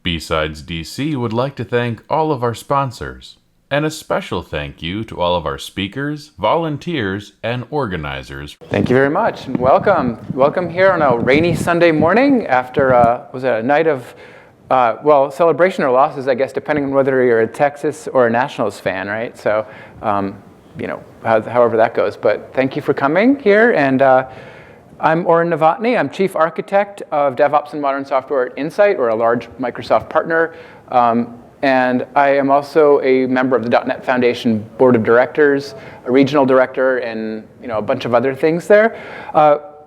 BSides DC would like to thank all of our sponsors, and a special thank you to all of our speakers, volunteers, and organizers. Thank you very much, and welcome. Welcome here on a rainy Sunday morning after, was it a night of, well, celebration or losses, I guess, depending on whether you're a Texas or a Nationals fan, right? So, you know, however that goes. But thank you for coming here, and I'm Oren Novotny. I'm Chief Architect of DevOps and Modern Software at Insight. We're a large Microsoft partner. And I am also a member of the .NET Foundation Board of Directors, a regional director, and a bunch of other things there.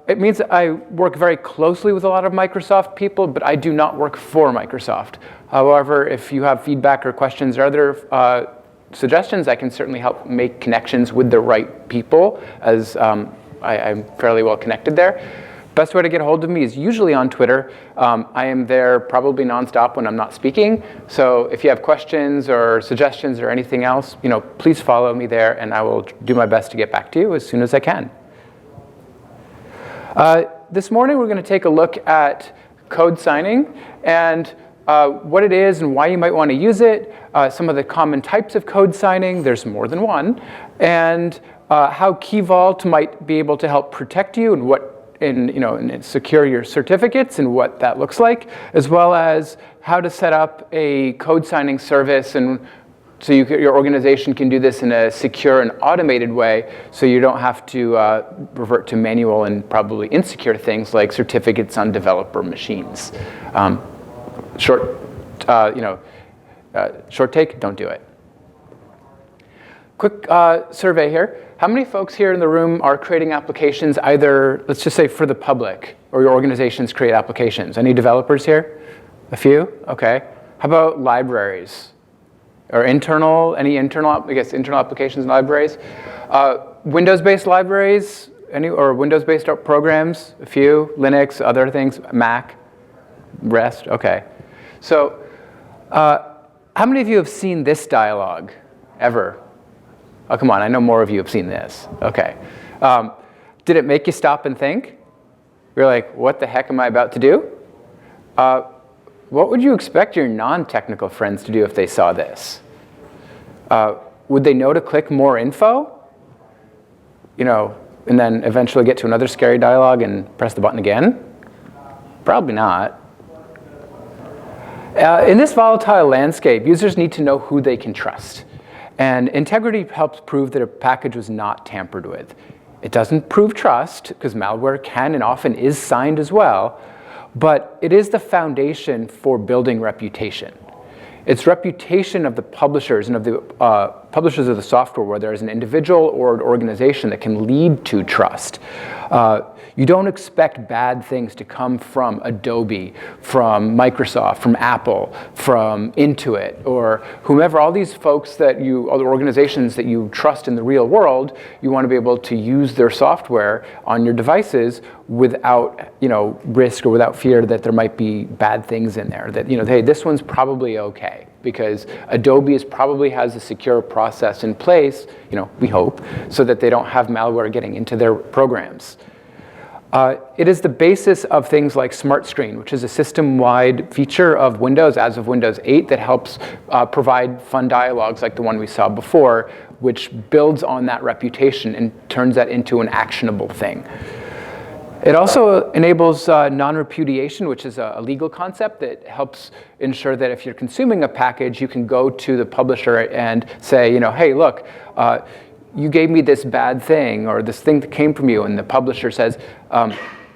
It means that I work very closely with a lot of Microsoft people, but I do not work for Microsoft. However, if you have feedback or questions or other suggestions, I can certainly help make connections with the right people, as I'm fairly well connected there. Best way to get a hold of me is usually on Twitter. I am there probably nonstop when I'm not speaking. So if you have questions or suggestions or anything else, please follow me there, and I will do my best to get back to you as soon as I can. This morning, we're going to take a look at code signing and what it is and why you might want to use it, some of the common types of code signing, there's more than one, and how Key Vault might be able to help protect you and secure your certificates and what that looks like, as well as how to set up a code signing service and so your organization can do this in a secure and automated way, so you don't have to revert to manual and probably insecure things like certificates on developer machines. Short take, don't do it. Quick survey here. How many folks here in the room are creating applications either, let's just say for the public, or your organizations create applications? Any developers here? A few? Okay. How about libraries? Or any internal applications and libraries? Windows-based libraries, or Windows-based programs? A few. Linux, other things, Mac, REST, okay. So how many of you have seen this dialogue ever? Oh, come on, I know more of you have seen this. Okay. Did it make you stop and think? You're like, what the heck am I about to do? What would you expect your non-technical friends to do if they saw this? Would they know to click more info? And then eventually get to another scary dialogue and press the button again? Probably not. In this volatile landscape, users need to know who they can trust. And integrity helps prove that a package was not tampered with. It doesn't prove trust, because malware can and often is signed as well, but it is the foundation for building reputation. It's reputation of the publishers and of the publishers of the software, where there is an individual or an organization that can lead to trust. You don't expect bad things to come from Adobe, from Microsoft, from Apple, from Intuit, or whomever, all these folks all the organizations that you trust in the real world. You want to be able to use their software on your devices without risk or without fear that there might be bad things in there. That hey, this one's probably okay, because Adobe probably has a secure process in place, we hope, so that they don't have malware getting into their programs. It is the basis of things like Smart Screen, which is a system-wide feature of Windows as of Windows 8 that helps provide fun dialogues like the one we saw before, which builds on that reputation and turns that into an actionable thing. It also enables non-repudiation, which is a legal concept that helps ensure that if you're consuming a package, you can go to the publisher and say, hey, look, you gave me this bad thing, or this thing that came from you, and the publisher says,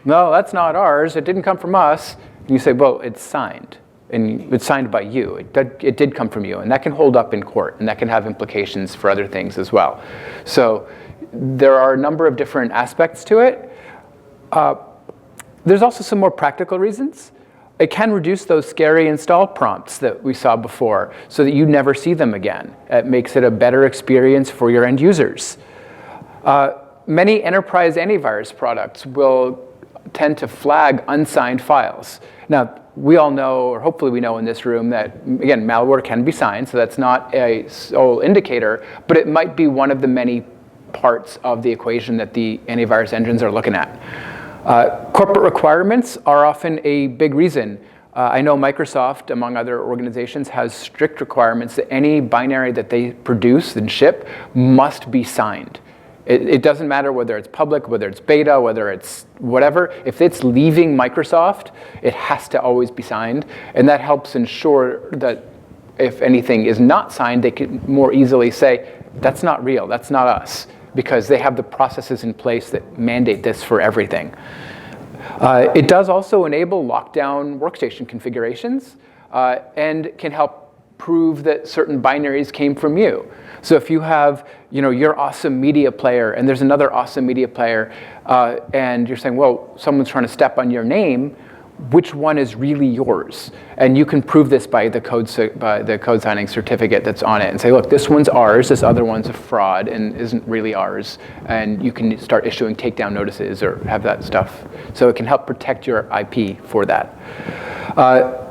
no, that's not ours, it didn't come from us. And you say, well, it's signed, and it's signed by you. It did come from you, and that can hold up in court, and that can have implications for other things as well. So there are a number of different aspects to it. There's also some more practical reasons. It can reduce those scary install prompts that we saw before so that you never see them again. It makes it a better experience for your end users. Many enterprise antivirus products will tend to flag unsigned files. Now, we all know, or hopefully we know in this room, that, again, malware can be signed, so that's not a sole indicator, but it might be one of the many parts of the equation that the antivirus engines are looking at. Corporate requirements are often a big reason. I know Microsoft, among other organizations, has strict requirements that any binary that they produce and ship must be signed. It doesn't matter whether it's public, whether it's beta, whether it's whatever. If it's leaving Microsoft, it has to always be signed. And that helps ensure that if anything is not signed, they can more easily say, that's not real, that's not us, because they have the processes in place that mandate this for everything. It does also enable lockdown workstation configurations and can help prove that certain binaries came from you. So if you have your awesome media player and there's another awesome media player and you're saying, well, someone's trying to step on your name, which one is really yours? And you can prove this by the code signing certificate that's on it and say, look, this one's ours, this other one's a fraud and isn't really ours. And you can start issuing takedown notices or have that stuff. So it can help protect your IP for that.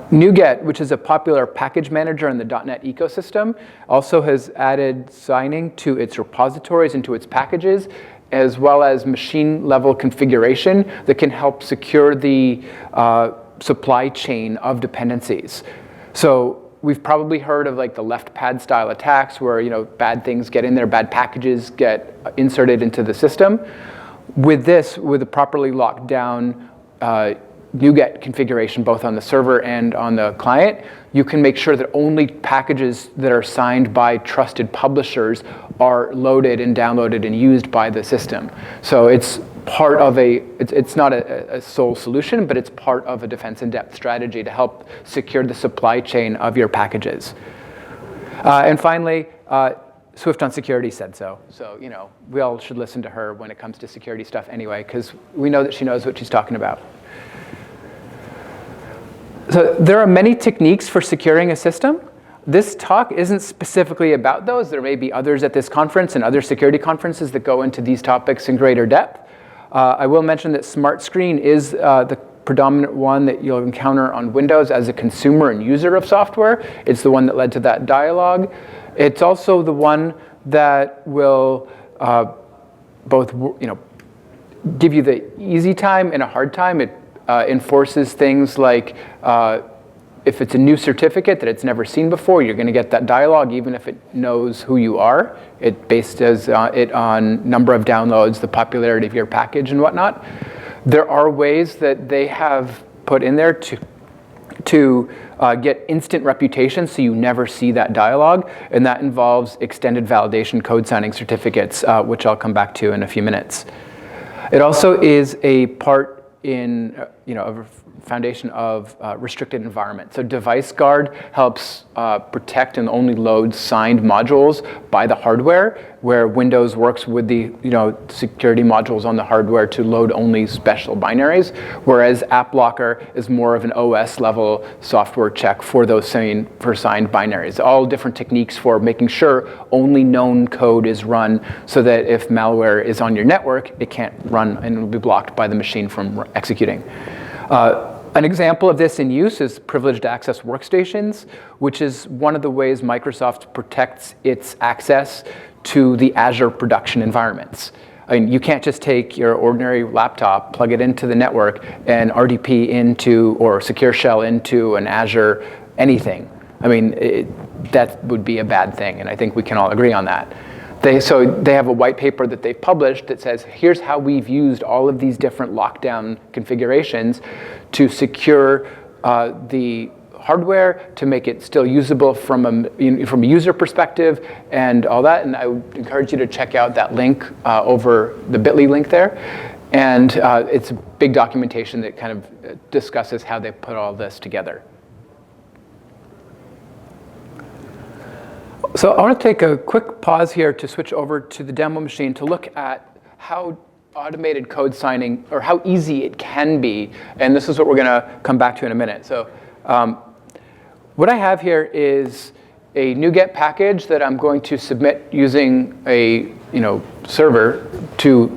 NuGet, which is a popular package manager in the .NET ecosystem, also has added signing to its repositories and to its packages, as well as machine-level configuration that can help secure the supply chain of dependencies. So we've probably heard of like the left pad style attacks where bad things get in there, bad packages get inserted into the system. With this, with a properly locked down NuGet configuration, both on the server and on the client, you can make sure that only packages that are signed by trusted publishers are loaded and downloaded and used by the system. So it's part of it's not a sole solution, but it's part of a defense in depth strategy to help secure the supply chain of your packages. And finally, Swift on security said so. So we all should listen to her when it comes to security stuff anyway, because we know that she knows what she's talking about. So there are many techniques for securing a system. This talk isn't specifically about those. There may be others at this conference and other security conferences that go into these topics in greater depth. I will mention that Smart Screen is the predominant one that you'll encounter on Windows as a consumer and user of software. It's the one that led to that dialogue. It's also the one that will both give you the easy time and a hard time. It enforces things like if it's a new certificate that it's never seen before, you're going to get that dialogue even if it knows who you are. It bases it on number of downloads, the popularity of your package and whatnot. There are ways that they have put in there to get instant reputation so you never see that dialogue, and that involves extended validation code signing certificates, which I'll come back to in a few minutes. It also is a part in of a foundation of restricted environment. So Device Guard helps protect and only load signed modules by the hardware, where Windows works with the security modules on the hardware to load only special binaries, whereas AppLocker is more of an OS level software check for those signed binaries. All different techniques for making sure only known code is run so that if malware is on your network, it can't run and will be blocked by the machine from executing. An example of this in use is privileged access workstations, which is one of the ways Microsoft protects its access to the Azure production environments. I mean, you can't just take your ordinary laptop, plug it into the network, and RDP into or secure shell into an Azure anything. I mean, that would be a bad thing, and I think we can all agree on that. So they have a white paper that they've published that says, here's how we've used all of these different lockdown configurations to secure the hardware, to make it still usable from a user perspective and all that. And I would encourage you to check out that link over the bit.ly link there. And it's a big documentation that kind of discusses how they put all this together. So I want to take a quick pause here to switch over to the demo machine to look at how automated code signing, or how easy it can be. And this is what we're going to come back to in a minute. So what I have here is a NuGet package that I'm going to submit using a server to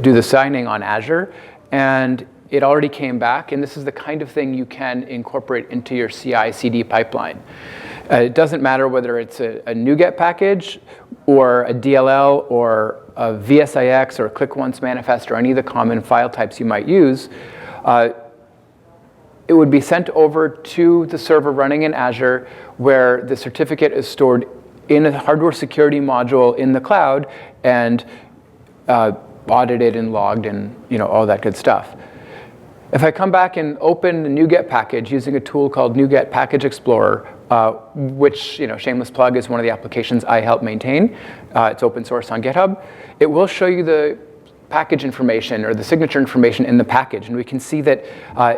do the signing on Azure. And it already came back. And this is the kind of thing you can incorporate into your CI/CD pipeline. It doesn't matter whether it's a NuGet package or a DLL or a VSIX or a ClickOnce manifest or any of the common file types you might use. it would be sent over to the server running in Azure, where the certificate is stored in a hardware security module in the cloud and audited and logged and all that good stuff. If I come back and open the NuGet package using a tool called NuGet Package Explorer, which, shameless plug, is one of the applications I help maintain. It's open source on GitHub. It will show you the package information or the signature information in the package. And we can see that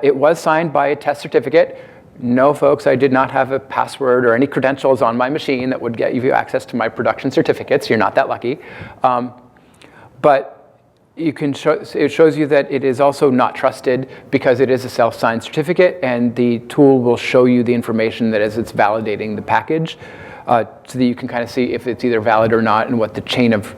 it was signed by a test certificate. No, folks, I did not have a password or any credentials on my machine that would get you access to my production certificates. You're not that lucky. But it shows you that it is also not trusted because it is a self-signed certificate, and the tool will show you the information that as it's validating the package, so that you can kind of see if it's either valid or not and what the chain of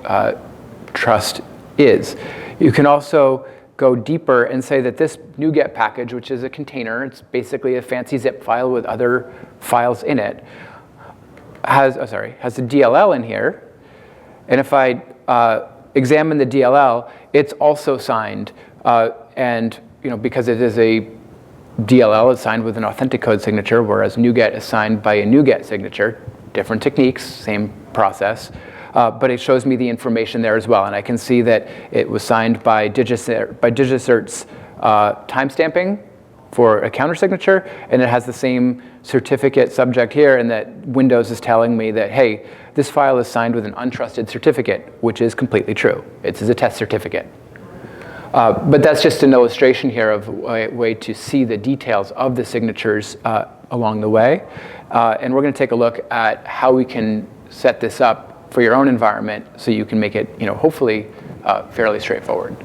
trust is. You can also go deeper and say that this NuGet package, which is a container, it's basically a fancy zip file with other files in it, has a DLL in here, and if I examine the DLL, it's also signed, and because it is a DLL, it's signed with an Authenticode signature, whereas NuGet is signed by a NuGet signature. Different techniques, same process, but it shows me the information there as well, and I can see that it was signed by DigiCert's timestamping for a counter signature, and it has the same certificate subject here, and that Windows is telling me that, hey, this file is signed with an untrusted certificate, which is completely true. It's a test certificate. But that's just an illustration here of a way to see the details of the signatures along the way. And we're going to take a look at how we can set this up for your own environment so you can make it, hopefully fairly straightforward.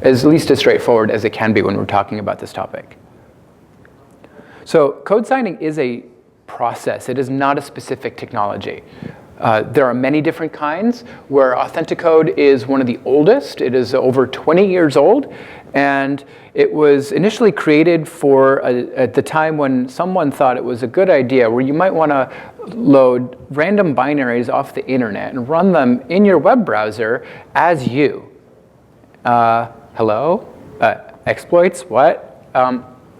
At least as straightforward as it can be when we're talking about this topic. So code signing is a process. It is not a specific technology. There are many different kinds, where Authenticode is one of the oldest. It is over 20 years old, and it was initially created for at the time when someone thought it was a good idea, where you might want to load random binaries off the internet and run them in your web browser as you. Hello? Exploits? What?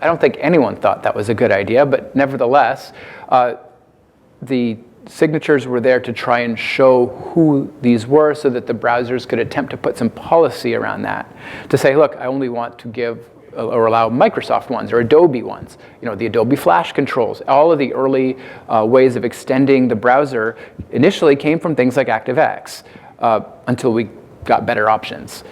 I don't think anyone thought that was a good idea, but nevertheless, the signatures were there to try and show who these were so that the browsers could attempt to put some policy around that. To say, look, I only want to give or allow Microsoft ones or Adobe ones. The Adobe Flash controls. All of the early ways of extending the browser initially came from things like ActiveX until we got better options.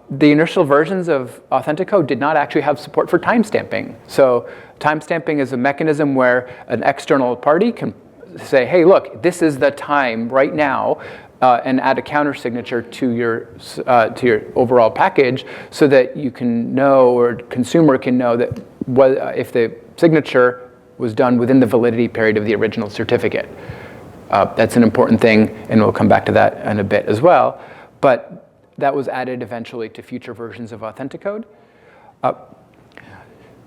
The initial versions of Authenticode did not actually have support for timestamping. So timestamping is a mechanism where an external party can say, hey, look, this is the time right now, and add a counter signature to your overall package so that you can know, or consumer can know, that if the signature was done within the validity period of the original certificate. That's an important thing, and we'll come back to that in a bit as well. But that was added eventually to future versions of Authenticode.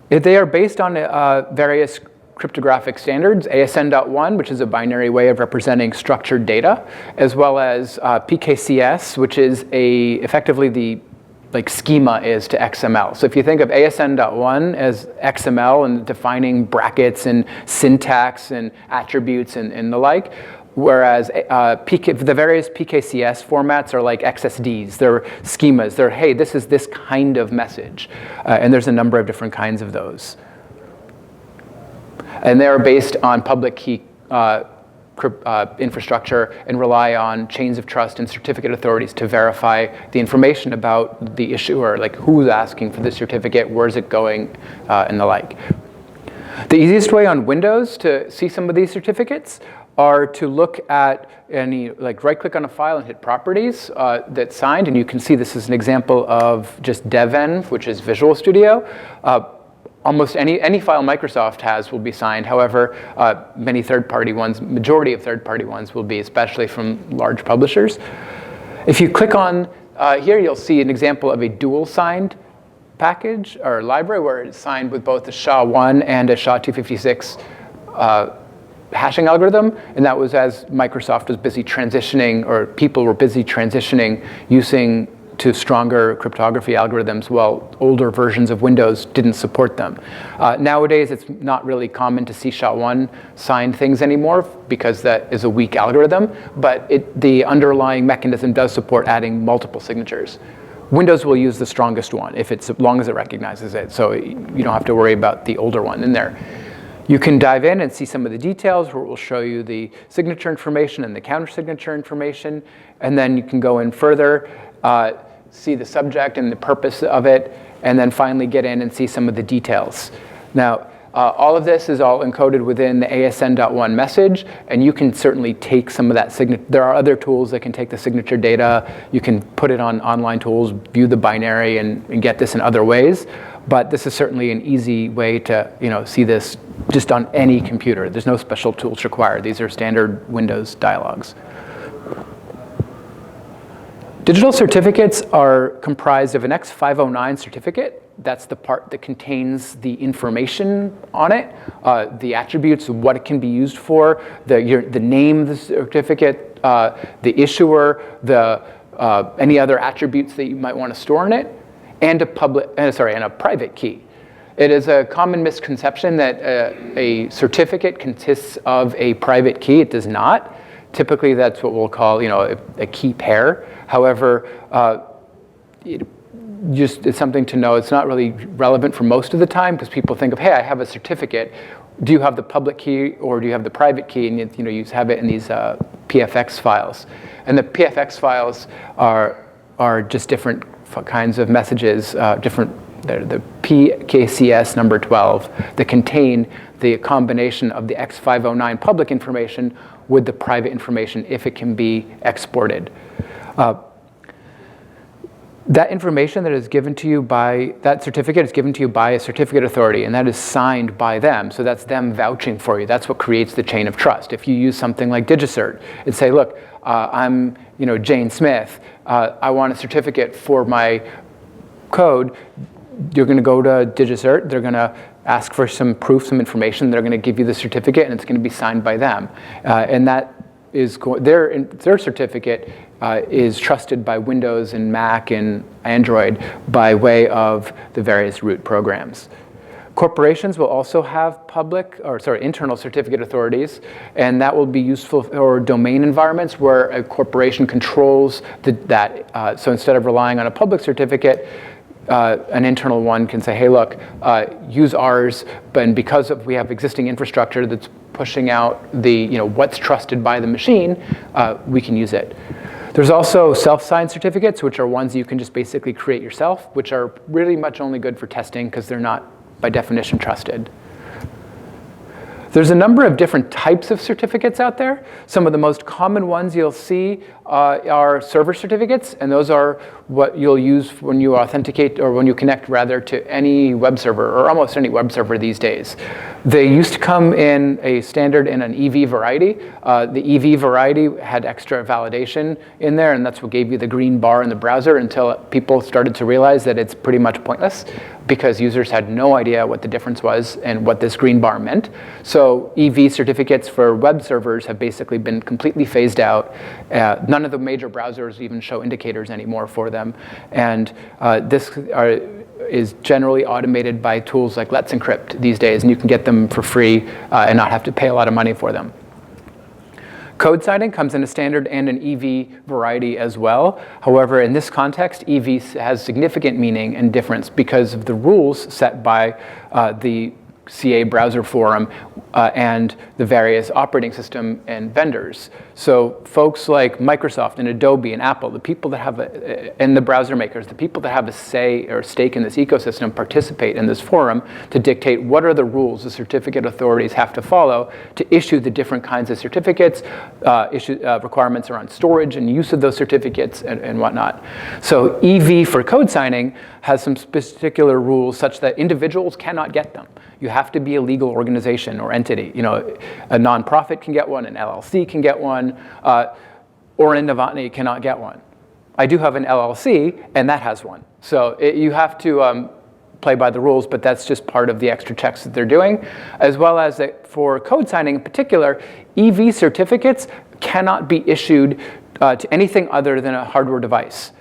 They are based on various cryptographic standards, ASN.1, which is a binary way of representing structured data, as well as PKCS, which is effectively the schema is to XML. So if you think of ASN.1 as XML and defining brackets and syntax and attributes and the like, whereas the various PKCS formats are like XSDs. They're schemas. They're, hey, this is this kind of message. And there's a number of different kinds of those. And they're based on public key infrastructure and rely on chains of trust and certificate authorities to verify the information about the issuer, like who's asking for the certificate, where's it going, and the like. The easiest way on Windows to see some of these certificates are to look at any, right-click on a file and hit Properties that's signed, and you can see this is an example of just DevEnv, which is Visual Studio. Almost any file Microsoft has will be signed. However, many third-party ones, majority of third-party ones will be, especially from large publishers. If you click on here, you'll see an example of a dual-signed package or library where it's signed with both a SHA-1 and a SHA-256 hashing algorithm, and that was as Microsoft was busy transitioning, or people were busy transitioning using to stronger cryptography algorithms, while older versions of Windows didn't support them. Nowadays, it's not really common to see SHA-1 signed things anymore because that is a weak algorithm, but the underlying mechanism does support adding multiple signatures. Windows will use the strongest one as long as it recognizes it, so you don't have to worry about the older one in there. You can dive in and see some of the details where it will show you the signature information and the counter-signature information, and then you can go in further, see the subject and the purpose of it, and then finally get in and see some of the details. Now, all of this is all encoded within the ASN.1 message, and you can certainly take some of that signature. There are other tools that can take the signature data. You can put it on online tools, view the binary, and get this in other ways. But this is certainly an easy way to see this just on any computer. There's no special tools required. These are standard Windows dialogues. Digital certificates are comprised of an X509 certificate. That's the part that contains the information on it, the attributes, what it can be used for, the name of the certificate, the issuer, any other attributes that you might want to store in it, and a private key. It is a common misconception that a certificate consists of a private key. It does not. Typically, that's what we'll call a key pair. However, it's something to know. It's not really relevant for most of the time because people think of, hey, I have a certificate. Do you have the public key or do you have the private key? And you have it in these PFX files. And the PFX files are just different kinds of messages, the PKCS number 12 that contain the combination of the X509 public information with the private information if it can be exported. That information that is given to you that certificate is given to you by a certificate authority, and that is signed by them. So that's them vouching for you. That's what creates the chain of trust. If you use something like DigiCert and say, look, I'm Jane Smith. I want a certificate for my code. You're going to go to DigiCert. They're going to ask for some proof, some information. They're going to give you the certificate, and it's going to be signed by them. And that is their certificate is trusted by Windows and Mac and Android by way of the various root programs. Corporations will also have internal certificate authorities, and that will be useful for domain environments where a corporation controls that. So instead of relying on a public certificate, an internal one can say, hey, look, use ours, and because we have existing infrastructure that's pushing out what's trusted by the machine, we can use it. There's also self-signed certificates, which are ones you can just basically create yourself, which are really much only good for testing because they're not, by definition, trusted. There's a number of different types of certificates out there. Some of the most common ones you'll see are server certificates, and those are what you'll use when you authenticate, or when you connect rather, to any web server, or almost any web server these days. They used to come in a standard in an EV variety. The EV variety had extra validation in there, and that's what gave you the green bar in the browser until people started to realize that it's pretty much pointless because users had no idea what the difference was and what this green bar meant. So EV certificates for web servers have basically been completely phased out. None of the major browsers even show indicators anymore for them. And this is generally automated by tools like Let's Encrypt these days, and you can get them for free and not have to pay a lot of money for them. Code signing comes in a standard and an EV variety as well. However, in this context, EV has significant meaning and difference because of the rules set by the CA browser forum and the various operating system and vendors. So folks like Microsoft and Adobe and Apple, the people that have and the browser makers, the people that have a say or stake in this ecosystem participate in this forum to dictate what are the rules the certificate authorities have to follow to issue the different kinds of certificates, requirements around storage and use of those certificates and whatnot. So EV for code signing has some particular rules such that individuals cannot get them. You have to be a legal organization or entity. A nonprofit can get one, an LLC can get one. Oren Novotny cannot get one. I do have an LLC, and that has one. So you have to play by the rules, but that's just part of the extra checks that they're doing. As well as for code signing in particular, EV certificates cannot be issued to anything other than a hardware device.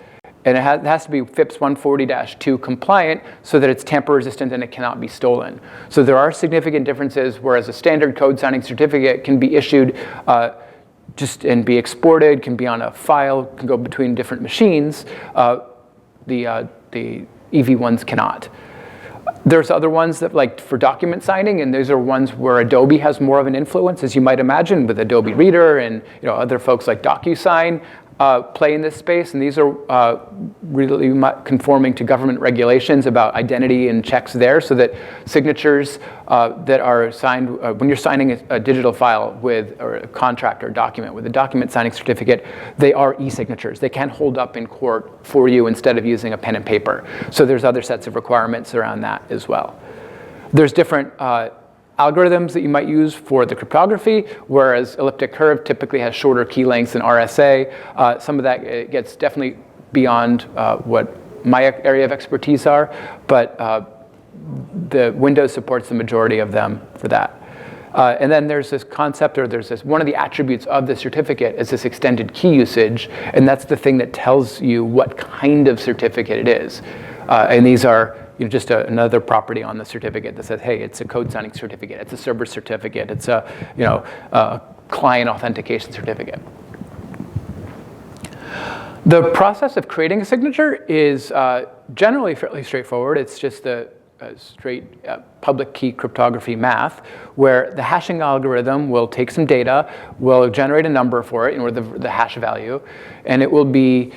And it has to be FIPS 140-2 compliant so that it's tamper resistant and it cannot be stolen. So there are significant differences, whereas a standard code signing certificate can be issued and be exported, can be on a file, can go between different machines. The EV ones cannot. There's other ones that, like for document signing, and those are ones where Adobe has more of an influence, as you might imagine, with Adobe Reader and other folks like DocuSign play in this space, and these are really conforming to government regulations about identity and checks there, so that signatures that are signed, when you're signing a digital file or a contract or document with a document signing certificate, they are e-signatures. They can hold up in court for you instead of using a pen and paper. So there's other sets of requirements around that as well. There's different algorithms that you might use for the cryptography, whereas elliptic curve typically has shorter key lengths than RSA. Some of that gets definitely beyond what my area of expertise are, but the Windows supports the majority of them for that. And then there's this concept, or one of the attributes of the certificate is this extended key usage, and that's the thing that tells you what kind of certificate it is. And these are just another property on the certificate that says, hey, it's a code signing certificate, it's a server certificate, it's a client authentication certificate. The process of creating a signature is generally fairly straightforward. It's just a straight public key cryptography math, where the hashing algorithm will take some data, will generate a number for it, or the hash value, and it will be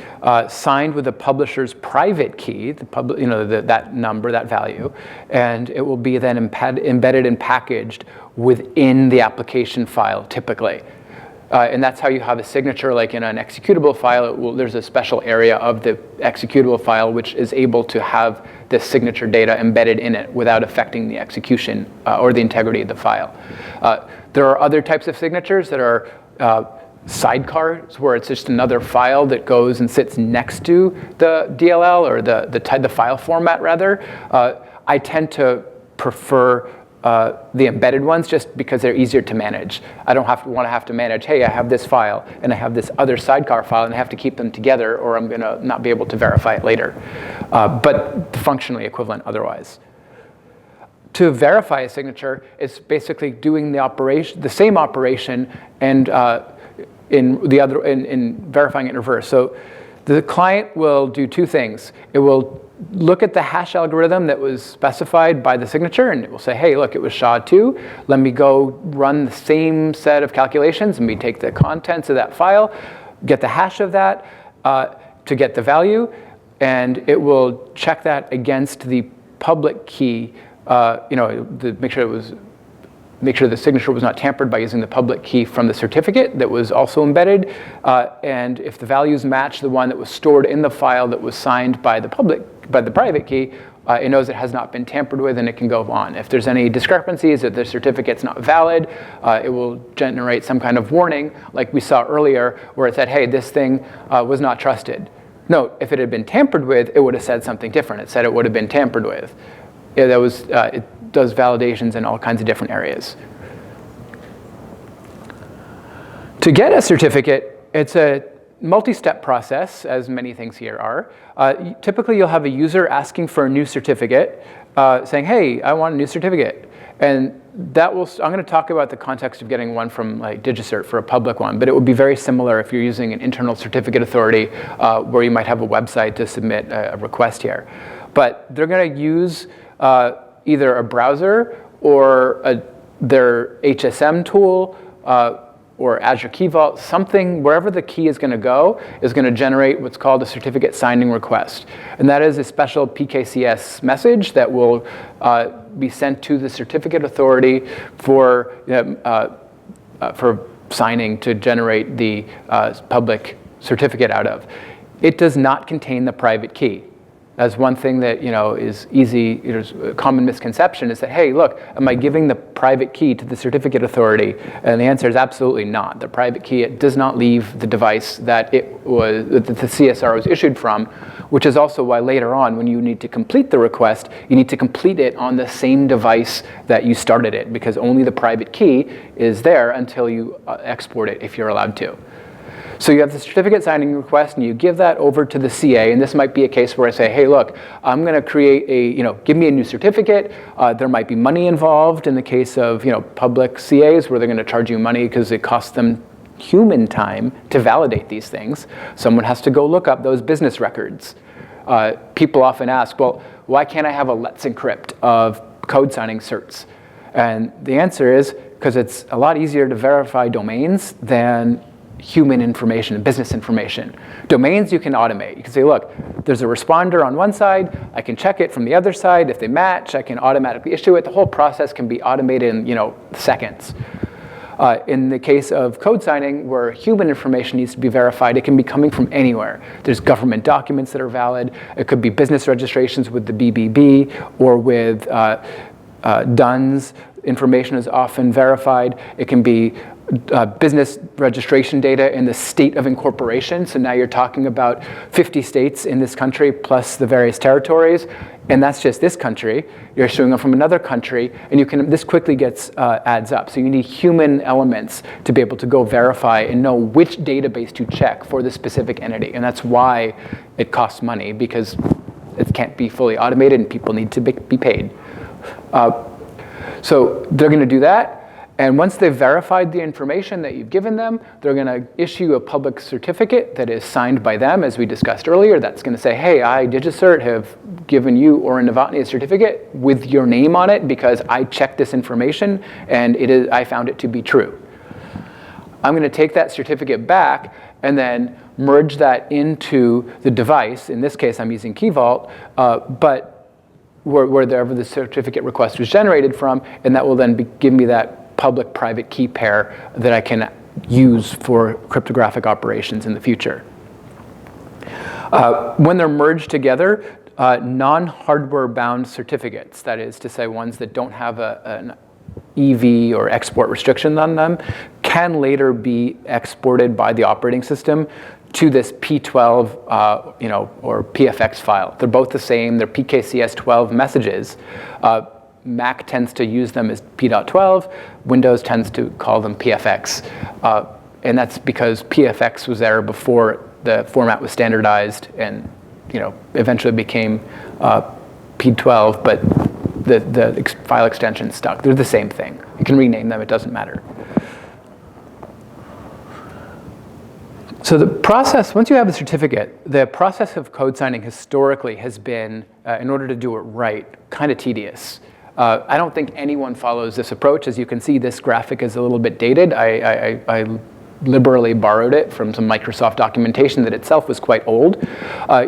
signed with the publisher's private key, that number, that value, and it will be then embedded and packaged within the application file, typically. And that's how you have a signature, like in an executable file. There's a special area of the executable file which is able to have this signature data embedded in it without affecting the execution or the integrity of the file. There are other types of signatures that are sidecars, where it's just another file that goes and sits next to the DLL, or the file format, rather. I tend to prefer the embedded ones, just because they're easier to manage. I don't want to manage, hey, I have this file and I have this other sidecar file, and I have to keep them together, or I'm going to not be able to verify it later. But functionally equivalent otherwise. To verify a signature, it's basically doing the same operation, and in verifying it in reverse. So the client will do two things. It will look at the hash algorithm that was specified by the signature, and it will say, hey, look, it was SHA-2. Let me go run the same set of calculations, and we take the contents of that file, get the hash of that to get the value, and it will check that against the public key, make sure the signature was not tampered by using the public key from the certificate that was also embedded. And if the values match the one that was stored in the file that was signed by the private key, it knows it has not been tampered with, and it can go on. If there's any discrepancies, if the certificate's not valid, it will generate some kind of warning, like we saw earlier, where it said, hey, this thing was not trusted. Note, if it had been tampered with, it would have said something different. It said it would have been tampered with. Yeah, it does validations in all kinds of different areas. To get a certificate, it's a multi-step process, as many things here are. Typically, you'll have a user asking for a new certificate, saying, hey, I want a new certificate. And I'm going to talk about the context of getting one from like DigiCert for a public one, but it would be very similar if you're using an internal certificate authority where you might have a website to submit a request here. But they're going to use either a browser or their HSM tool or Azure Key Vault, something, wherever the key is going to go, is going to generate what's called a certificate signing request. And that is a special PKCS message that will be sent to the certificate authority for signing to generate the public certificate out of. It does not contain the private key. As one thing that is easy, there's a common misconception is that, hey, look, am I giving the private key to the certificate authority? And the answer is absolutely not. The private key, it does not leave the device that the CSR was issued from, which is also why later on, when you need to complete the request, you need to complete it on the same device that you started it, because only the private key is there until you export it, if you're allowed to. So you have the certificate signing request, and you give that over to the CA. And this might be a case where I say, hey, look, I'm going to create give me a new certificate. There might be money involved in the case of public CAs where they're going to charge you money because it costs them human time to validate these things. Someone has to go look up those business records. People often ask, well, why can't I have a Let's Encrypt of code signing certs? And the answer is because it's a lot easier to verify domains than human information and business information. Domains you can automate. You can say, look, there's a responder on one side. I can check it from the other side. If they match, I can automatically issue it. The whole process can be automated in seconds. In the case of code signing, where human information needs to be verified, it can be coming from anywhere. There's government documents that are valid. It could be business registrations with the BBB or with DUNS. Information is often verified. It can be business registration data in the state of incorporation. So now you're talking about 50 states in this country plus the various territories. And that's just this country. You're issuing them from another country. And this quickly adds up. So you need human elements to be able to go verify and know which database to check for the specific entity. And that's why it costs money, because it can't be fully automated and people need to be paid. So they're going to do that. And once they've verified the information that you've given them, they're going to issue a public certificate that is signed by them, as we discussed earlier. That's going to say, hey, I, DigiCert, have given you, Oren Novotny, a certificate with your name on it because I checked this information and I found it to be true. I'm going to take that certificate back and then merge that into the device. In this case, I'm using Key Vault, but wherever the certificate request was generated from, and that will then give me that public-private key pair that I can use for cryptographic operations in the future. When they're merged together, non-hardware bound certificates, that is to say ones that don't have an EV or export restriction on them, can later be exported by the operating system to this P12 or PFX file. They're both the same. They're PKCS12 messages. Mac tends to use them as P.12. Windows tends to call them PFX. And that's because PFX was there before the format was standardized and eventually became P12, but the file extension stuck. They're the same thing. You can rename them. It doesn't matter. So the process, once you have a certificate, the process of code signing historically has been, in order to do it right, kind of tedious. I don't think anyone follows this approach. As you can see, this graphic is a little bit dated. I liberally borrowed it from some Microsoft documentation that itself was quite old.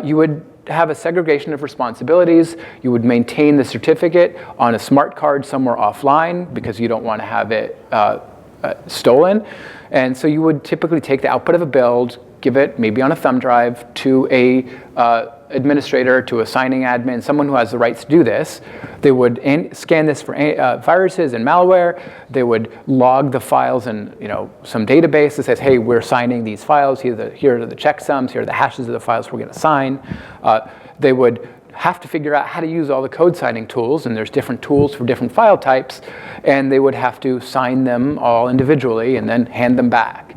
You would have a segregation of responsibilities. You would maintain the certificate on a smart card somewhere offline because you don't want to have it stolen. And so you would typically take the output of a build, give it maybe on a thumb drive to a administrator, to a signing admin, someone who has the rights to do this. They would scan this for viruses and malware. They would log the files in some database that says, hey, we're signing these files. Here are the checksums. Here are the hashes of the files we're going to sign. They would have to figure out how to use all the code signing tools, and there's different tools for different file types, and they would have to sign them all individually and then hand them back.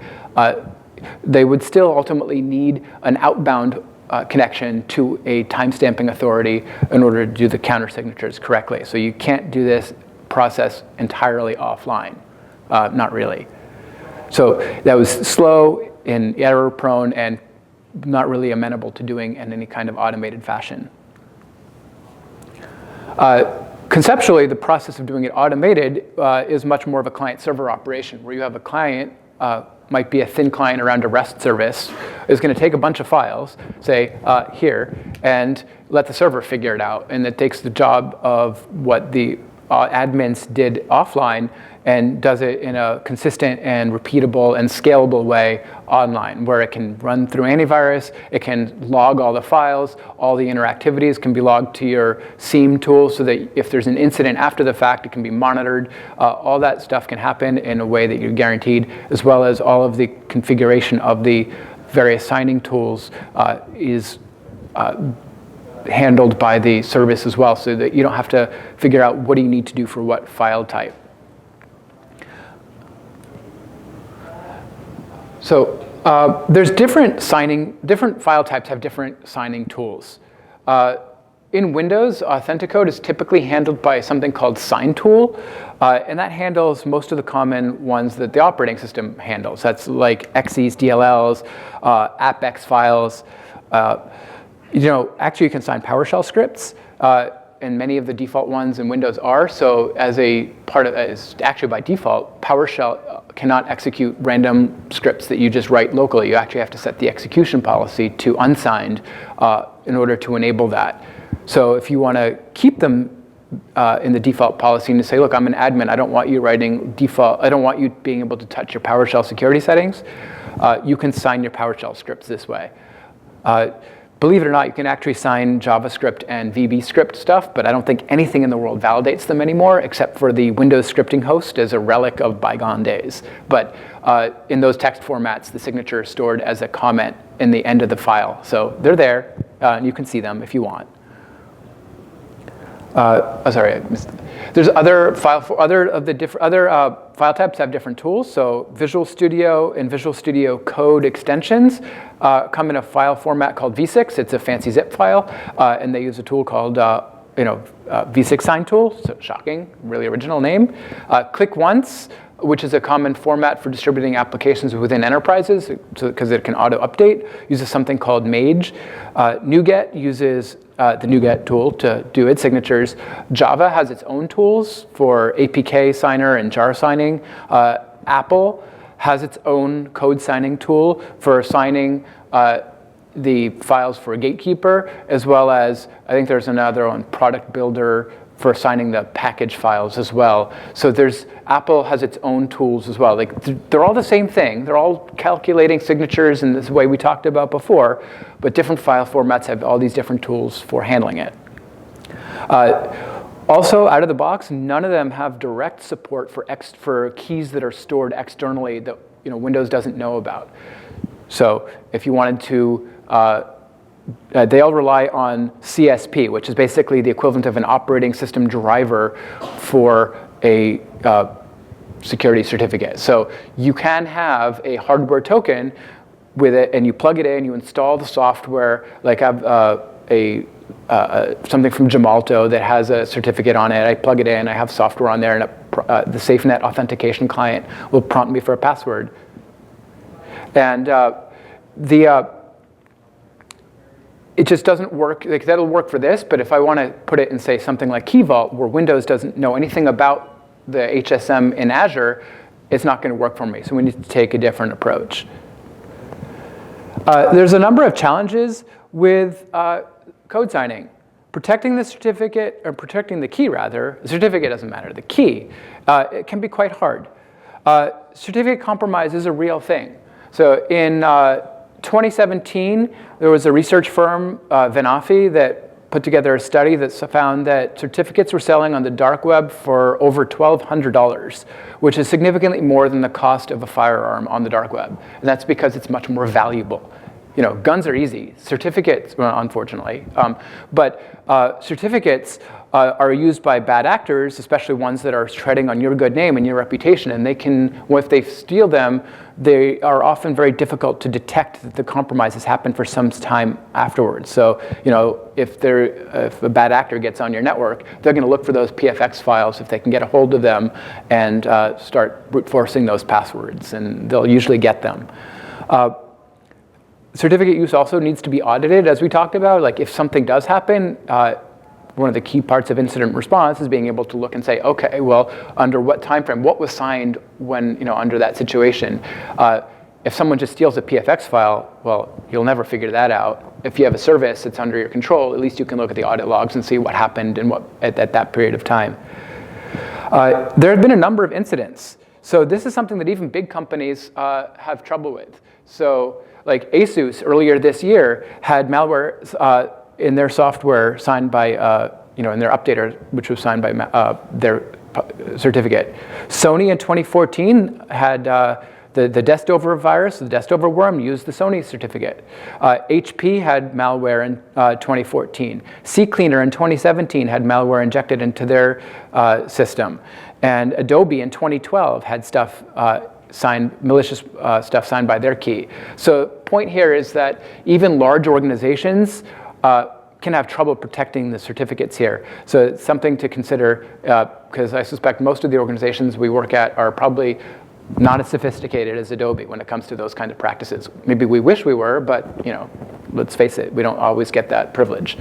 They would still ultimately need an outbound connection to a timestamping authority in order to do the countersignatures correctly. So you can't do this process entirely offline, not really. So that was slow and error prone and not really amenable to doing in any kind of automated fashion. Conceptually, the process of doing it automated is much more of a client-server operation, where you have a client, might be a thin client around a REST service, is going to take a bunch of files, say, here, and let the server figure it out. And it takes the job of what the admins did offline and does it in a consistent and repeatable and scalable way online, where it can run through antivirus, it can log all the files, all the interactivities can be logged to your SIEM tool so that if there's an incident after the fact, it can be monitored. All that stuff can happen in a way that you're guaranteed, as well as all of the configuration of the various signing tools is handled by the service as well, so that you don't have to figure out what do you need to do for what file type. So There's different file types have different signing tools. In Windows, Authenticode is typically handled by something called Sign Tool, and that handles most of the common ones that the operating system handles. That's like exes, DLLs, AppX files. Actually, you can sign PowerShell scripts, and many of the default ones in Windows are. So actually by default, PowerShell cannot execute random scripts that you just write locally. You actually have to set the execution policy to unsigned in order to enable that. So if you want to keep them in the default policy and to say, look, I'm an admin, I don't want you writing default, I don't want you being able to touch your PowerShell security settings, you can sign your PowerShell scripts this way. Believe it or not, you can actually sign JavaScript and VB script stuff, but I don't think anything in the world validates them anymore, except for the Windows scripting host as a relic of bygone days. But in those text formats, the signature is stored as a comment in the end of the file. So they're there, and you can see them if you want. Sorry, I missed. There's other file types have different tools. So Visual Studio and Visual Studio Code extensions come in a file format called V6. It's a fancy zip file, and they use a tool called V6 Sign Tool. So shocking, really original name. ClickOnce, which is a common format for distributing applications within enterprises, because it can auto-update, uses something called Mage. NuGet uses the NuGet tool to do its signatures. Java has its own tools for APK signer and jar signing. Apple has its own code signing tool for signing the files for a gatekeeper, as well as, I think there's another one, Product Builder, for signing the package files as well. So Apple has its own tools as well. Like they're all the same thing. They're all calculating signatures in this way we talked about before, but different file formats have all these different tools for handling it. Also, out of the box, none of them have direct support for keys that are stored externally that Windows doesn't know about. So if you wanted to they all rely on CSP, which is basically the equivalent of an operating system driver for a security certificate. So you can have a hardware token with it, and you plug it in, you install the software, like I have something from Gemalto that has a certificate on it. I plug it in, I have software on there, and the SafeNet authentication client will prompt me for a password. And it just doesn't work. Like that'll work for this, but if I want to put it in, say, something like Key Vault, where Windows doesn't know anything about the HSM in Azure, it's not going to work for me. So we need to take a different approach. There's a number of challenges with code signing. Protecting the certificate, or protecting the key rather, the certificate doesn't matter, the key, it can be quite hard. Certificate compromise is a real thing. So in 2017, there was a research firm, Venafi, that put together a study that found that certificates were selling on the dark web for over $1,200, which is significantly more than the cost of a firearm on the dark web. And that's because it's much more valuable. Guns are easy. Certificates, well, unfortunately, but certificates are used by bad actors, especially ones that are treading on your good name and your reputation. And they can, if they steal them, they are often very difficult to detect that the compromise has happened for some time afterwards. So, if a bad actor gets on your network, they're going to look for those PFX files if they can get a hold of them and start brute forcing those passwords, and they'll usually get them. Certificate use also needs to be audited, as we talked about. Like if something does happen, one of the key parts of incident response is being able to look and say, okay, well, under what time frame, what was signed when, under that situation? If someone just steals a PFX file, well, you'll never figure that out. If you have a service that's under your control, at least you can look at the audit logs and see what happened and at that period of time. There have been a number of incidents. So this is something that even big companies have trouble with. So like Asus earlier this year had malware in their software signed by, in their updater, which was signed by their certificate. Sony in 2014 had the Destover virus, the Destover worm, used the Sony certificate. HP had malware in 2014. CCleaner in 2017 had malware injected into their system. And Adobe in 2012 had stuff malicious stuff signed by their key. So point here is that even large organizations can have trouble protecting the certificates here. So it's something to consider, because I suspect most of the organizations we work at are probably not as sophisticated as Adobe when it comes to those kind of practices. Maybe we wish we were, but let's face it, we don't always get that privilege.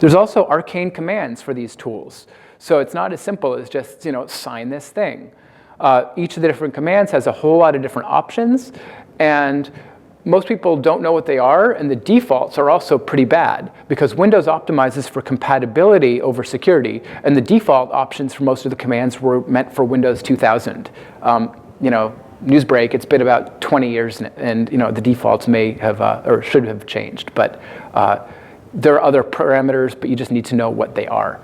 There's also arcane commands for these tools. So it's not as simple as just sign this thing. Each of the different commands has a whole lot of different options, and most people don't know what they are, and the defaults are also pretty bad because Windows optimizes for compatibility over security, and the default options for most of the commands were meant for Windows 2000. Newsbreak, it's been about 20 years, and the defaults may have or should have changed, but there are other parameters, but you just need to know what they are.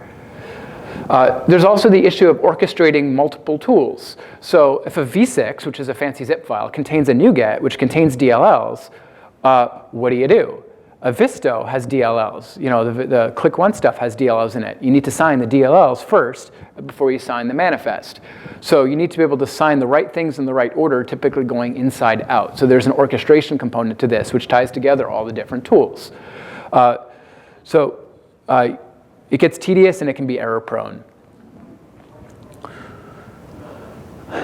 There's also the issue of orchestrating multiple tools. So if a v6, which is a fancy zip file, contains a NuGet, which contains DLLs, what do? A Visto has DLLs. The ClickOnce stuff has DLLs in it. You need to sign the DLLs first before you sign the manifest. So you need to be able to sign the right things in the right order, typically going inside out. So there's an orchestration component to this, which ties together all the different tools. It gets tedious and it can be error prone.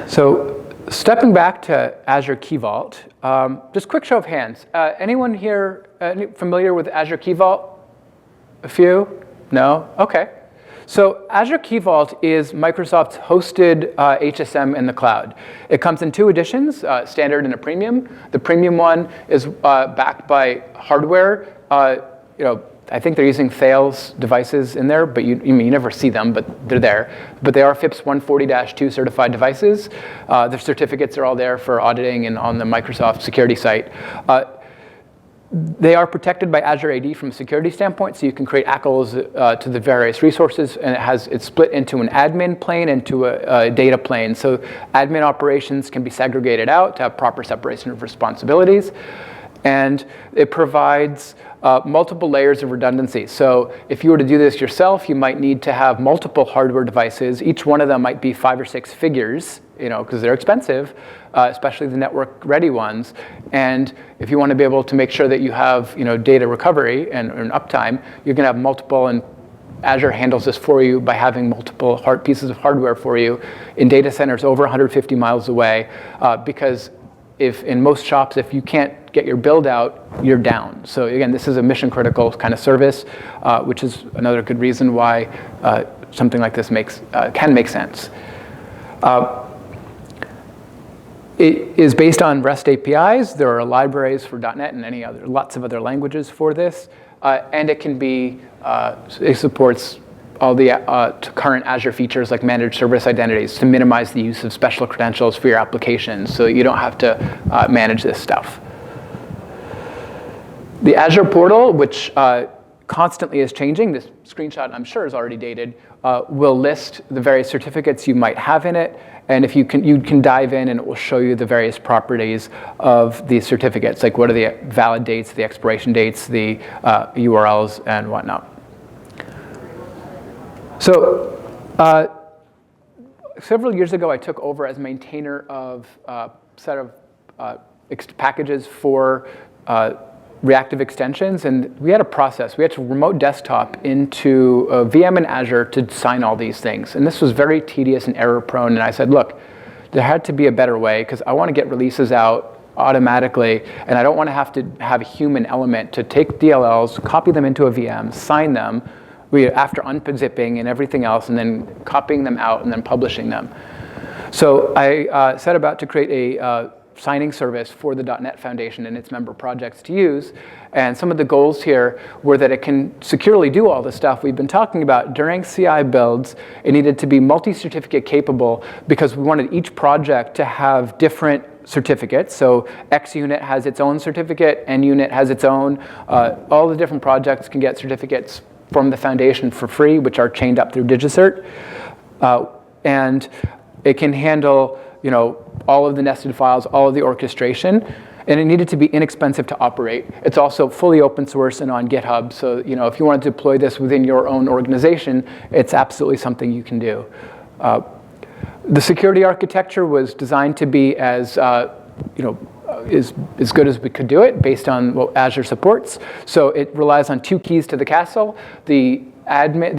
So stepping back to Azure Key Vault, just quick show of hands. Anyone here familiar with Azure Key Vault? A few? No? OK. So Azure Key Vault is Microsoft's hosted HSM in the cloud. It comes in 2 editions, standard and a premium. The premium one is backed by hardware. I think they're using Thales devices in there, but you never see them, but they're there. But they are FIPS 140-2 certified devices. The certificates are all there for auditing and on the Microsoft security site. They are protected by Azure AD from a security standpoint, so you can create ACLs to the various resources, and it's split into an admin plane and to a data plane. So admin operations can be segregated out to have proper separation of responsibilities. And it provides multiple layers of redundancy. So if you were to do this yourself, you might need to have multiple hardware devices. Each one of them might be 5 or 6 figures, because they're expensive, especially the network-ready ones. And if you want to be able to make sure that you have data recovery and uptime, you're going to have multiple, and Azure handles this for you by having multiple pieces of hardware for you in data centers over 150 miles away, because in most shops, if you can't get your build out, you're down. So again, this is a mission critical kind of service, which is another good reason why something like this can make sense. It is based on REST APIs. There are libraries for .NET and lots of other languages for this, and it can be it supports all the current Azure features like managed service identities to minimize the use of special credentials for your applications so you don't have to manage this stuff. The Azure Portal, which constantly is changing, this screenshot I'm sure is already dated, will list the various certificates you might have in it. And if you can dive in and it will show you the various properties of these certificates, like what are the valid dates, the expiration dates, the URLs, and whatnot. So several years ago, I took over as maintainer of a set of packages for reactive extensions, and we had a process. We had to remote desktop into a VM in Azure to sign all these things. And this was very tedious and error prone. And I said, look, there had to be a better way, because I want to get releases out automatically, and I don't want to have a human element to take DLLs, copy them into a VM, sign them, after unzipping and everything else, and then copying them out and then publishing them. So I set about to create a signing service for the .NET Foundation and its member projects to use. And some of the goals here were that it can securely do all the stuff we've been talking about during CI builds. It needed to be multi-certificate capable because we wanted each project to have different certificates. So X unit has its own certificate, N unit has its own. All the different projects can get certificates from the foundation for free, which are chained up through DigiCert. And it can handle all of the nested files, all of the orchestration, and it needed to be inexpensive to operate. It's also fully open source and on GitHub, so if you want to deploy this within your own organization, it's absolutely something you can do. The security architecture was designed to be as as good as we could do it based on what Azure supports. So it relies on 2 keys to the castle. The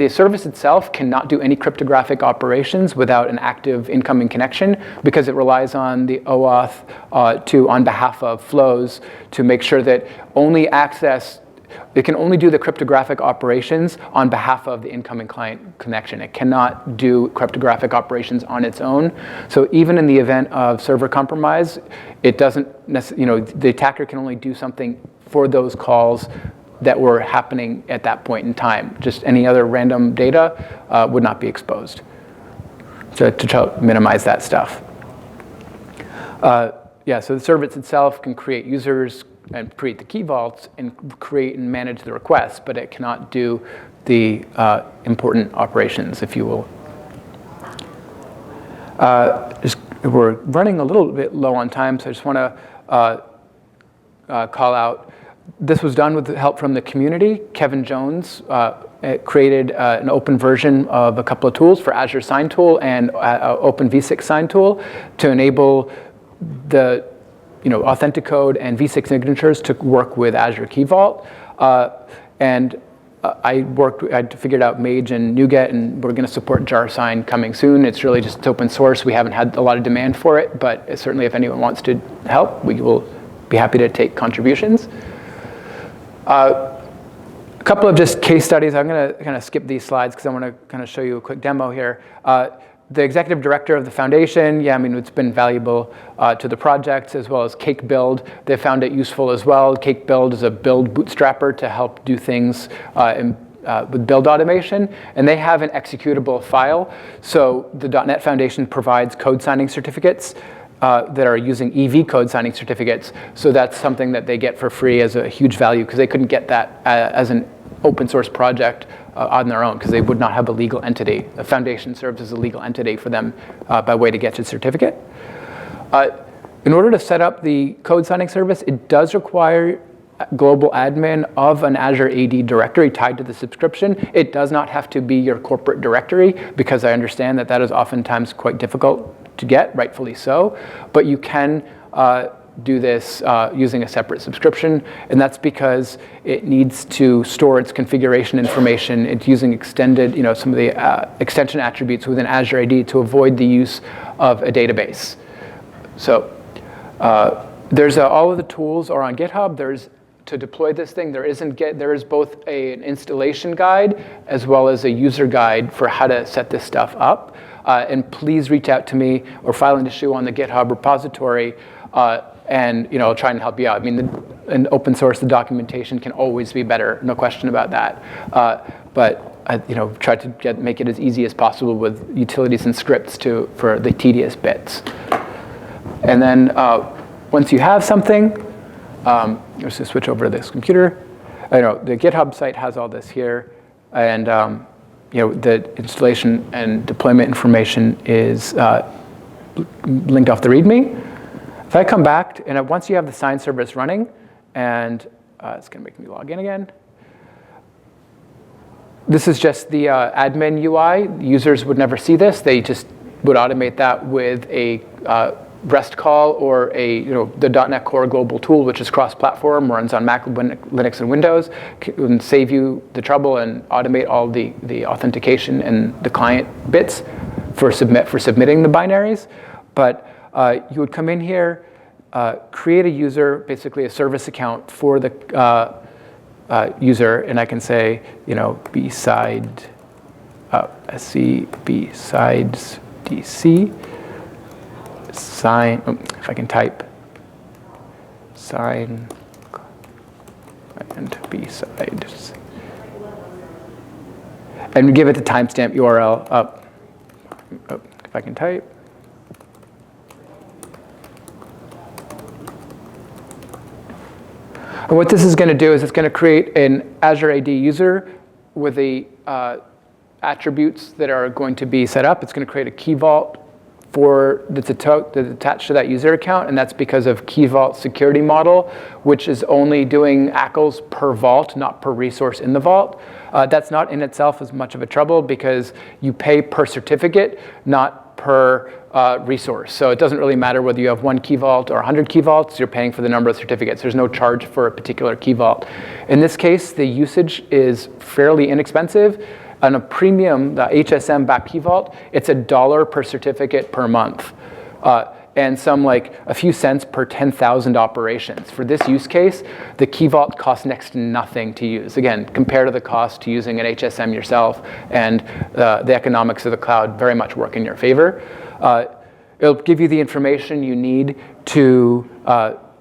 service itself cannot do any cryptographic operations without an active incoming connection because it relies on the OAuth on behalf of flows to make sure that it can only do the cryptographic operations on behalf of the incoming client connection. It cannot do cryptographic operations on its own. So even in the event of server compromise, it doesn't the attacker can only do something for those calls that were happening at that point in time. Just any other random data would not be exposed. So to try to minimize that stuff. So the service itself can create users and create the key vaults and create and manage the requests, but it cannot do the important operations, if you will. We're running a little bit low on time, so I just want to call out. This was done with the help from the community. Kevin Jones created an open version of a couple of tools for Azure Sign Tool and Open v6 Sign Tool to enable the Authenticode and v6 signatures to work with Azure Key Vault. I figured out Mage and NuGet, and we're going to support jar sign coming soon. It's really just open source. We haven't had a lot of demand for it, but certainly if anyone wants to help, we will be happy to take contributions. A couple of just case studies. I'm going to kind of skip these slides because I want to kind of show you a quick demo here. The executive director of the foundation, it's been valuable to the project, as well as Cake Build. They found it useful as well. Cake Build is a build bootstrapper to help do things with build automation. And they have an executable file. So the .NET Foundation provides code signing certificates that are using EV code signing certificates. So that's something that they get for free as a huge value, because they couldn't get that as an open source project on their own, because they would not have a legal entity. The foundation serves as a legal entity for them by way to get the certificate. In order to set up the code signing service, it does require global admin of an Azure AD directory tied to the subscription. It does not have to be your corporate directory, because I understand that that is oftentimes quite difficult to get, rightfully so. But you can do this using a separate subscription, and that's because it needs to store its configuration information. It's using extended, some of the extension attributes within Azure AD to avoid the use of a database. So there's all of the tools are on GitHub. To deploy this thing, there is both an installation guide as well as a user guide for how to set this stuff up. And please reach out to me or file an issue on the GitHub repository, and I'll try and help you out. In open source, the documentation can always be better, no question about that. But I try to make it as easy as possible with utilities and scripts for the tedious bits. And then once you have something, let's just switch over to this computer. The GitHub site has all this here, and the installation and deployment information is linked off the README. If I come back, and once you have the sign service running, and it's going to make me log in again. This is just the admin UI. Users would never see this. They just would automate that with a REST call or the .NET Core global tool, which is cross-platform, runs on Mac, Linux, and Windows, can save you the trouble and automate all the authentication and the client bits for submitting the binaries. But you would come in here, create a user, basically a service account for the user, and I can say, BSides DC. Sign, if I can type, sign and BSides. And give it the timestamp URL up. If I can type. And what this is going to do is it's going to create an Azure AD user with the attributes that are going to be set up. It's going to create a key vault that's attached to that user account, and that's because of Key Vault security model, which is only doing ACLs per vault, not per resource in the vault. That's not in itself as much of a trouble because you pay per certificate, not per resource. So it doesn't really matter whether you have 1 key vault or 100 key vaults, you're paying for the number of certificates. There's no charge for a particular key vault. In this case, the usage is fairly inexpensive. On a premium, the HSM backed key vault, it's $1 per certificate per month. And some like a few cents per 10,000 operations. For this use case, the key vault costs next to nothing to use. Again, compared to the cost to using an HSM yourself, and the economics of the cloud very much work in your favor. It'll give you the information you need to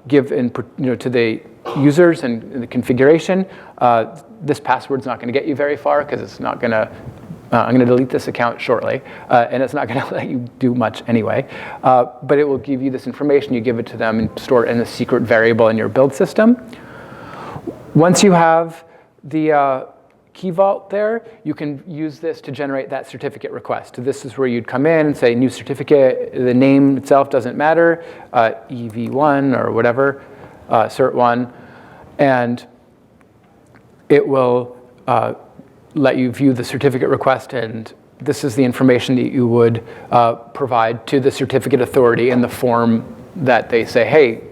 give to the users and the configuration. This password's not going to get you very far because it's not going to. I'm going to delete this account shortly, and it's not going to let you do much anyway. But it will give you this information. You give it to them and store it in a secret variable in your build system. Once you have the key vault there, you can use this to generate that certificate request. So this is where you'd come in and say new certificate. The name itself doesn't matter, EV1 or whatever, cert1, and it will let you view the certificate request, and this is the information that you would provide to the certificate authority in the form that they say, hey,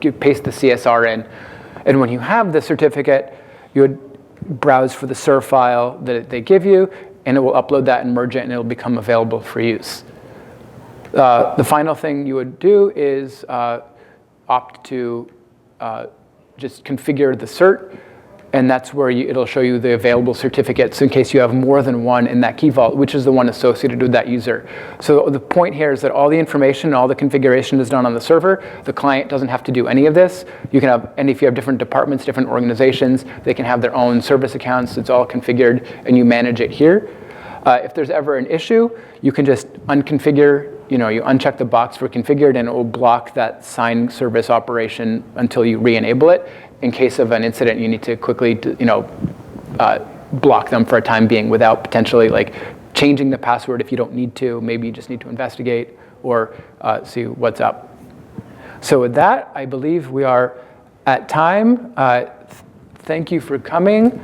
you paste the CSR in. And when you have the certificate, you would browse for the CER file that they give you, and it will upload that and merge it, and it'll become available for use. The final thing you would do is opt to just configure the cert, and that's where it'll show you the available certificates in case you have more than one in that key vault, which is the one associated with that user. So the point here is that all the information, all the configuration is done on the server. The client doesn't have to do any of this. You can have, and if you have different departments, different organizations, they can have their own service accounts. It's all configured, and you manage it here. If there's ever an issue, you can just unconfigure. You uncheck the box for configured, and it will block that sign service operation until you re-enable it. In case of an incident, you need to quickly, block them for a time being without potentially like changing the password if you don't need to. Maybe you just need to investigate or see what's up. So with that, I believe we are at time. Thank you for coming,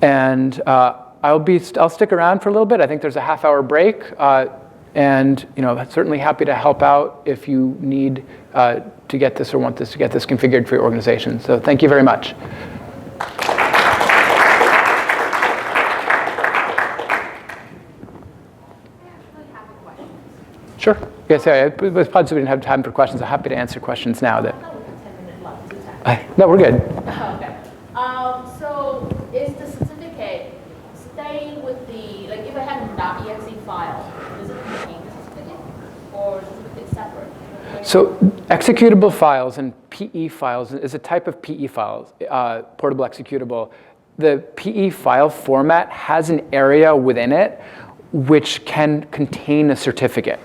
and I'll stick around for a little bit. I think there's a half-hour break. And certainly happy to help out if you need to get this or want this to get this configured for your organization. So thank you very much. Sure. Yes, yeah, it was possible we didn't have time for questions. I'm happy to answer questions now. No, we're good. Okay. So is the certificate staying with the, like if I have an .exe file, does it contain the certificate or is it separate? So executable files and PE files is a type of PE files, portable executable. The PE file format has an area within it which can contain a certificate.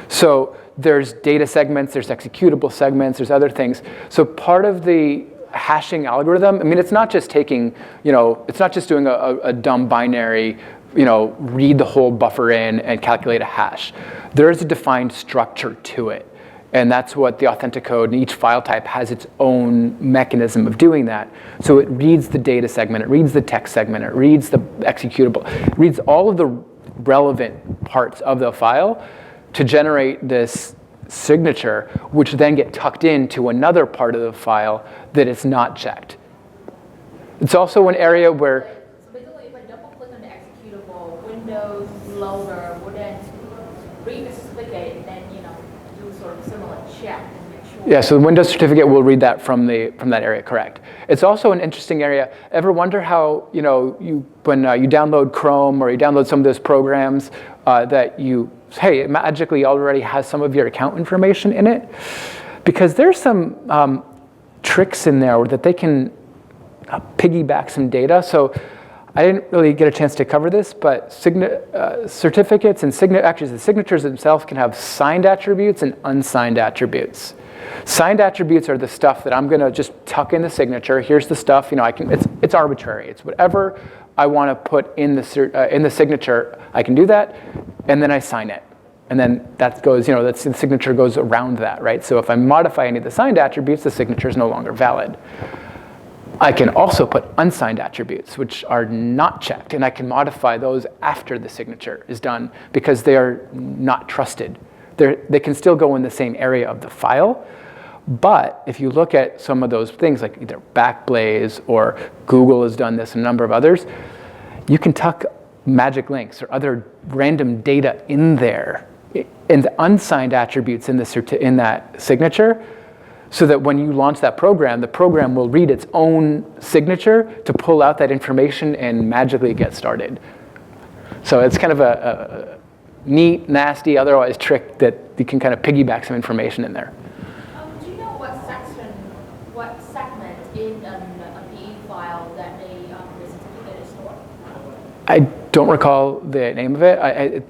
So there's data segments, there's executable segments, there's other things. So part of the hashing algorithm, I mean, it's not just taking, it's not just doing a dumb binary, read the whole buffer in and calculate a hash. There is a defined structure to it. And that's what the Authenticode, and each file type has its own mechanism of doing that. So it reads the data segment, it reads the text segment, it reads the executable, it reads all of the relevant parts of the file to generate this signature, which then get tucked into another part of the file that is not checked. It's also an area where... So basically, if I double click on the executable, Windows loader would then read the certificate and then, do sort of similar check and make sure. Yeah, so the Windows certificate will read that from that area, correct. It's also an interesting area. Ever wonder how, when you download Chrome or you download some of those programs that it magically already has some of your account information in it? Because there's some tricks in there that they can piggyback some data. So I didn't really get a chance to cover this, but certificates and the signatures themselves can have signed attributes and unsigned attributes. Signed attributes are the stuff that I'm going to just tuck in the signature. Here's the stuff, it's arbitrary. It's whatever I want to put in the signature. I can do that, and then I sign it. And then that goes, the signature goes around that, right? So if I modify any of the signed attributes, the signature is no longer valid. I can also put unsigned attributes, which are not checked, and I can modify those after the signature is done because they are not trusted. They can still go in the same area of the file, but if you look at some of those things like either Backblaze or Google has done this and a number of others, you can tuck magic links or other random data in there, in the unsigned attributes in that signature, so that when you launch that program, the program will read its own signature to pull out that information and magically get started. So it's kind of a neat, nasty, otherwise trick that you can kind of piggyback some information in there. Do you know what segment in a PE file that the certificate is stored? I don't recall the name of it.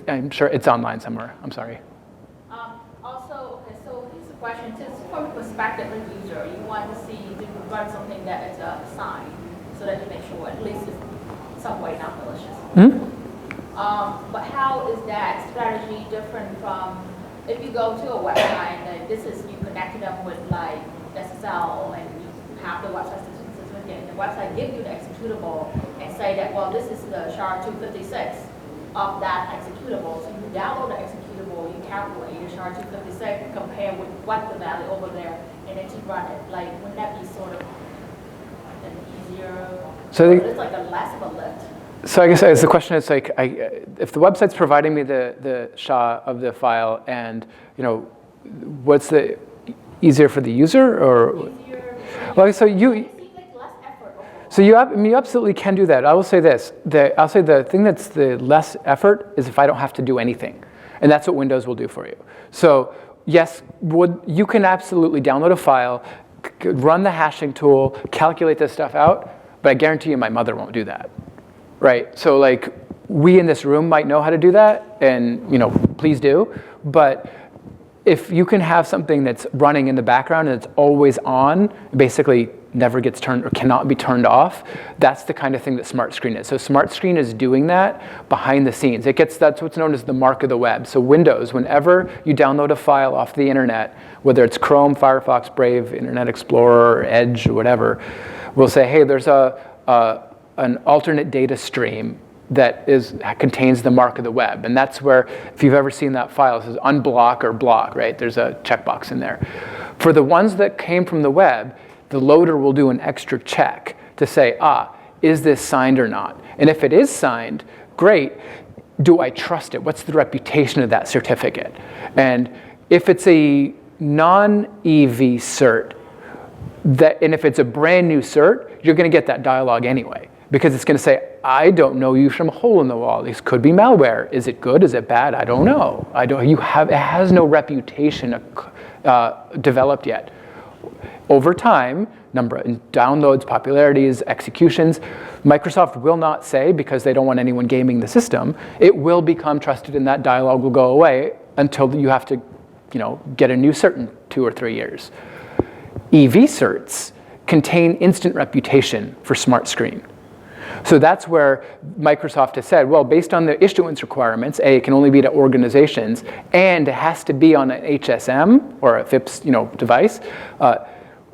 I'm sure it's online somewhere. I'm sorry. Also, okay, so here's a question. Just from the perspective of the user, you want to see, to run something that is assigned so that you make sure at least it's some way not malicious. Mm-hmm. But how is that strategy different from if you go to a website and this is, you connect them with like SSL and you have the website certificate and the website gives you the executable and say that, well, this is the SHA-256 of that executable. So you download the executable, you calculate the SHA-256, compare with what the value over there, and then you run it. Like, wouldn't that be sort of an easier, so it's like a less of a lift? So I guess the question is like, if the website's providing me the SHA of the file, and what's the easier for the user or? Easier. Well, so you. Like less effort. So you absolutely can do that. I will say this: I'll say the thing that's the less effort is if I don't have to do anything, and that's what Windows will do for you. So yes, you can absolutely download a file, run the hashing tool, calculate this stuff out, but I guarantee you my mother won't do that. Right, so like we in this room might know how to do that, and please do. But if you can have something that's running in the background and it's always on, basically never gets turned or cannot be turned off, that's the kind of thing that Smart Screen is. So Smart Screen is doing that behind the scenes. That's what's known as the mark of the web. So Windows, whenever you download a file off the internet, whether it's Chrome, Firefox, Brave, Internet Explorer, Edge, or whatever, will say, hey, there's an alternate data stream that contains the mark of the web. And that's where, if you've ever seen that file, it says unblock or block, right? There's a checkbox in there. For the ones that came from the web, the loader will do an extra check to say, is this signed or not? And if it is signed, great. Do I trust it? What's the reputation of that certificate? And if it's a non-EV cert, and if it's a brand new cert, you're going to get that dialog anyway. Because it's going to say, I don't know you from a hole in the wall. This could be malware. Is it good? Is it bad? I don't know. It has no reputation developed yet. Over time, number of downloads, popularities, executions, Microsoft will not say, because they don't want anyone gaming the system, it will become trusted and that dialog will go away until you have to get a new cert in 2 or 3 years. EV certs contain instant reputation for Smart Screen. So that's where Microsoft has said, well, based on the issuance requirements, it can only be to organizations, and it has to be on an HSM or a FIPS device.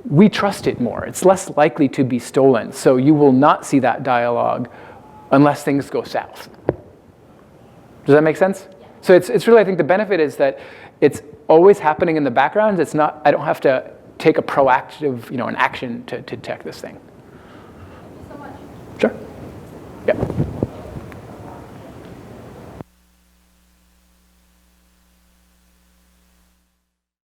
We trust it more. It's less likely to be stolen. So you will not see that dialogue unless things go south. Does that make sense? Yeah. So it's really, I think the benefit is that it's always happening in the background. It's not, I don't have to take a proactive, an action to detect this thing. Thank you so much. Sure. Yeah.